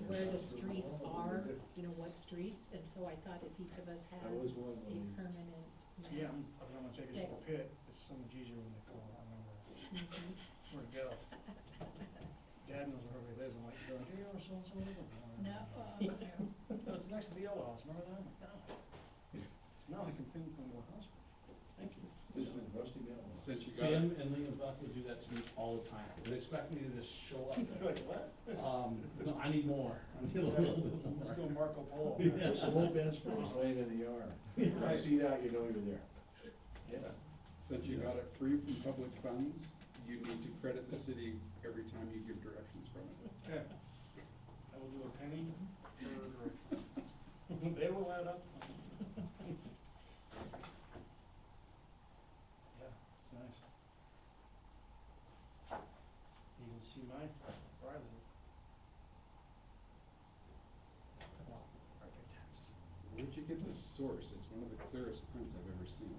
where the streets are, you know, what streets, and so I thought if each of us had That was one of a them. permanent map. Yeah, I'm gonna take us to the pit, it's so much easier when they call, I remember Mhm. where to go. Dad knows where everybody lives, I'm like, do you know where so-and-so lives? No, No, it's next to the yellow house, remember that? I'm like, no. Now I can pinpoint what house. Thank you. This is Rusty Mountain. Since you got Tim it, and Liam Buckley do that to me all the time. They expect me to just show up You're there. like, what? No, I need more. I need a little bit more. Let's go Marco Polo. Yeah. There's some old Ben Springs laying in the yard. When you Right. see that, you know you're there. Yes. since you got it free from public funds, you need to credit the city every time you give directions from it. Okay. I will do a penny per direction. They will add up. Yeah, it's nice. You can see my, where I live. Property taxes. Where'd you get this source? It's one of the clearest prints I've ever seen.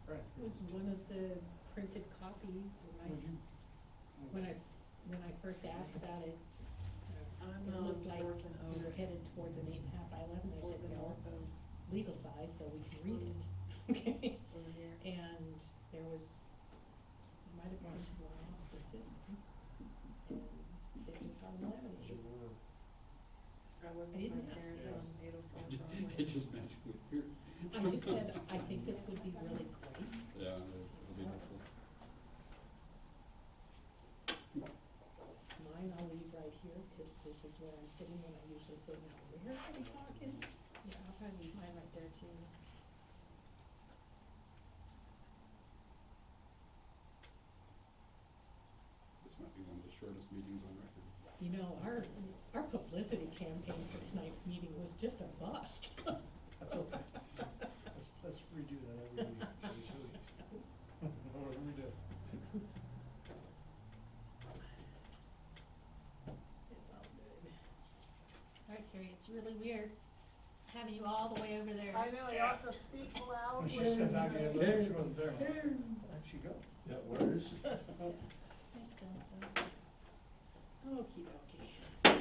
Right. It was one of the printed copies, and Would you? when I first asked about it, I'm it on looked like Fourth and we were Oak. headed towards an 8.5 by 11, I said, Fourth and no, Oak, legal size, so we can read it. Okay, over here. and there was, it might have gone to one off the system, and it just got eliminated. I work I with didn't my ask parents them. on 804 Broadway. It just magically appeared. I just said, I think this would be really great. Yeah, it'll be helpful. Mine I'll leave right here, cause this is where I'm sitting when I usually say, now, where are we talking? Yeah, I'll probably leave mine right there too. This might be one of the shortest meetings on record. You know, our publicity campaign for tonight's meeting was just a bust. That's okay. Let's redo that every week, every 2 weeks. Or redo. It's all good. All right, Carrie, it's really weird having you all the way over there. I know, I have to speak loud. When she stepped back again, she wasn't there. Where'd she go? Yeah, where is she? Makes sense, though. Okey dokey.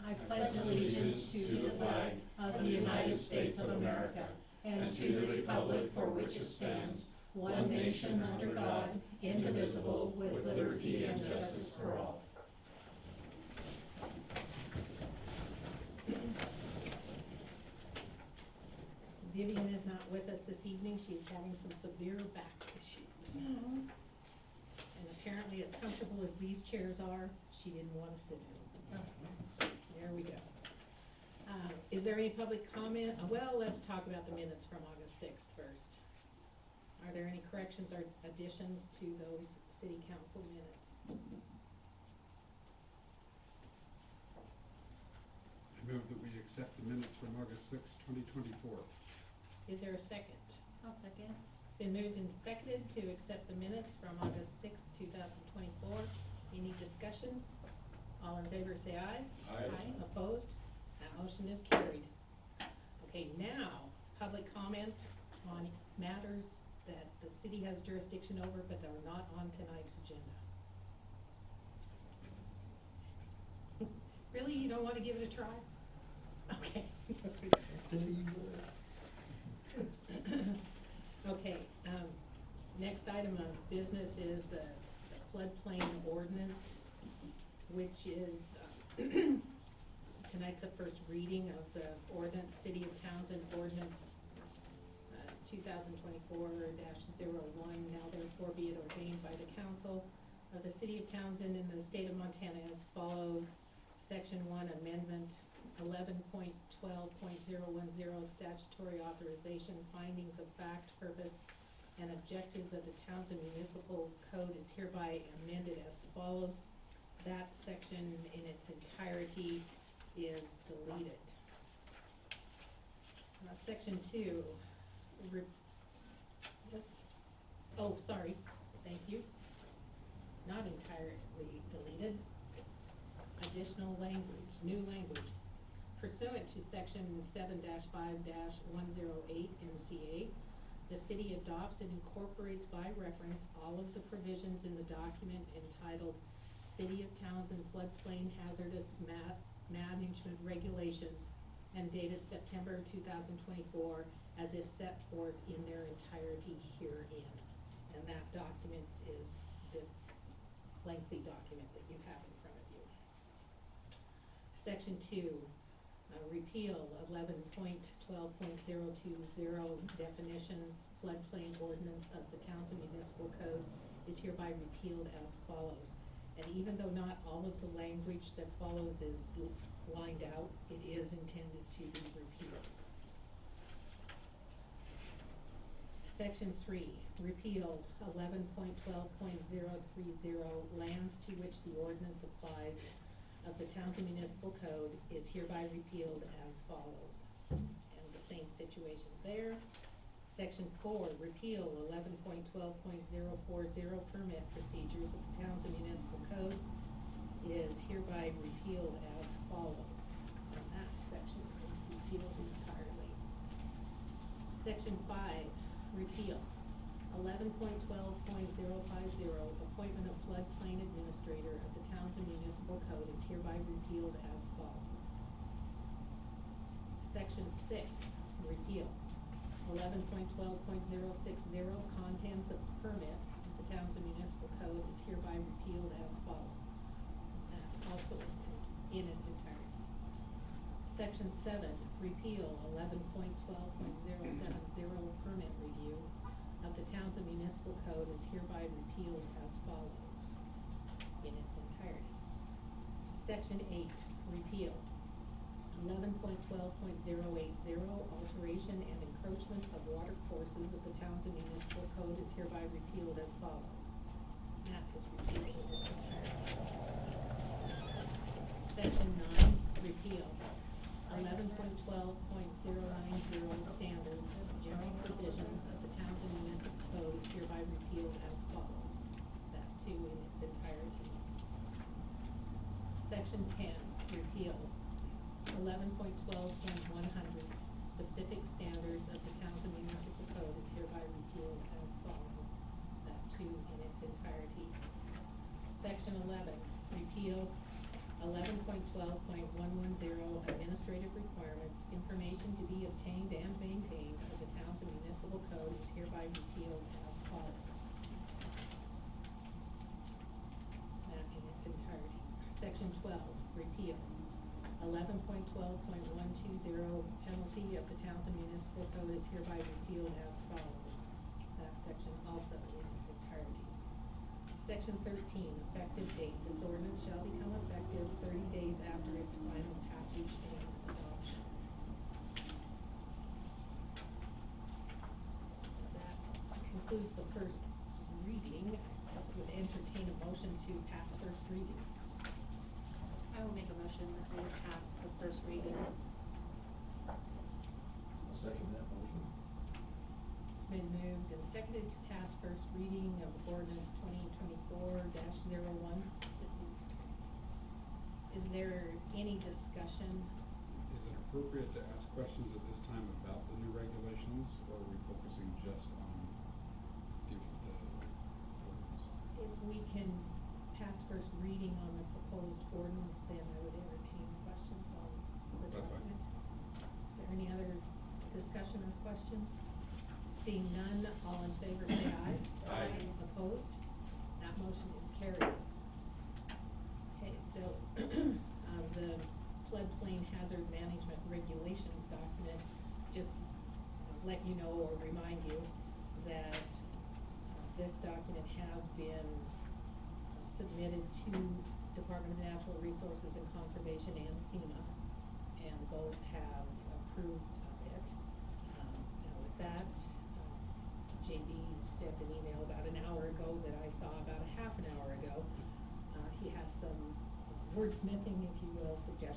I pledge allegiance to the flag of the United States of America and to the republic for which it stands, one nation under God, indivisible, with liberty and justice for all. Vivian is not with us this evening. She's having some severe back issues. And apparently, as comfortable as these chairs are, she didn't want to sit in them. There we go. Is there any public comment? Well, let's talk about the minutes from August 6th first. Are there any corrections or additions to those city council minutes? I move that we accept the minutes from August sixth, 2024. Is there a second? I'll second. Been moved and seconded to accept the minutes from August 6th, 2024. Any discussion? All in favor say aye. Aye. Opposed? That motion is carried. Okay, now, public comment on matters that the city has jurisdiction over, but that are not on tonight's agenda. Really? You don't want to give it a try? Okay. Okay, next item of business is the floodplain ordinance, which is, tonight's the first reading of the ordinance, City of Townsend Ordinance 2024-01, now therefore be it ordained by the council of the City of Townsend in the state of Montana as follows. Section 1, Amendment 11.12.010, statutory authorization, findings of fact, purpose, and objectives of the Townsend Municipal Code is hereby amended as follows. That section in its entirety is deleted. Section 2, yes, oh, sorry, thank you. Not entirely deleted. Additional language, new language. Pursuant to section 7-5-108 MCA, The city adopts and incorporates by reference all of the provisions in the document entitled City of Townsend Floodplain Hazardous Management Regulations and dated September 2024 as if set forth in their entirety herein. And that document is this lengthy document that you have in front of you. Section 2, repeal 11.12.020 definitions, floodplain ordinance of the Townsend Municipal Code is hereby repealed as follows. And even though not all of the language that follows is lined out, it is intended to be repealed. Section 3, repeal 11.12.030 lands to which the ordinance applies of the Townsend Municipal Code is hereby repealed as follows. And the same situation there. Section 4, repeal 11.12.040 permit procedures of the Townsend Municipal Code is hereby repealed as follows. And that section is repealed entirely. Section 5, repeal 11.12.050 appointment of floodplain administrator of the Townsend Municipal Code is hereby repealed as follows. Section 6, repeal 11.12.060 contents of permit of the Townsend Municipal Code is hereby repealed as follows. That also is in its entirety. Section 7, repeal 11.12.070 permit review of the Townsend Municipal Code is hereby repealed as follows in its entirety. Section 8, repeal 11.12.080 alteration and encroachment of water courses of the Townsend Municipal Code is hereby repealed as follows. That is repealed in its entirety. Section 9, repeal 11.12.090 standards, general provisions of the Townsend Municipal Code is hereby repealed as follows. That too in its entirety. Section 10, repeal 11.12.100 specific standards of the Townsend Municipal Code is hereby repealed as follows. That too in its entirety. Section 11, repeal 11.12.110 administrative requirements, information to be obtained and maintained of the Townsend Municipal Code is hereby repealed as follows. That in its entirety. Section 12, repeal 11.12.120 penalty of the Townsend Municipal Code is hereby repealed as follows. That section also in its entirety. Section 13, effective date. This ordinance shall become effective 30 days after its final passage and adoption. That concludes the first reading. I guess would entertain a motion to pass first reading. I will make a motion that we would pass the first reading. I'll second that motion. It's been moved and seconded to pass first reading of ordinance 2024-01. Is there any discussion? Is it appropriate to ask questions at this time about the new regulations, or are we focusing just on the ordinance? If we can pass first reading on the proposed ordinance, then I would entertain questions on the That's fine. document. Is there any other discussion or questions? Seeing none, all in favor say aye. Aye. Opposed? That motion is carried. Okay, so the floodplain hazard management regulations document, just let you know or remind you that this document has been submitted to Department of Natural Resources and Conservation and FEMA, and both have approved of it. Now with that, JB sent an email about an hour ago that I saw about a half an hour ago. He has some wordsmithing, if you will, suggestions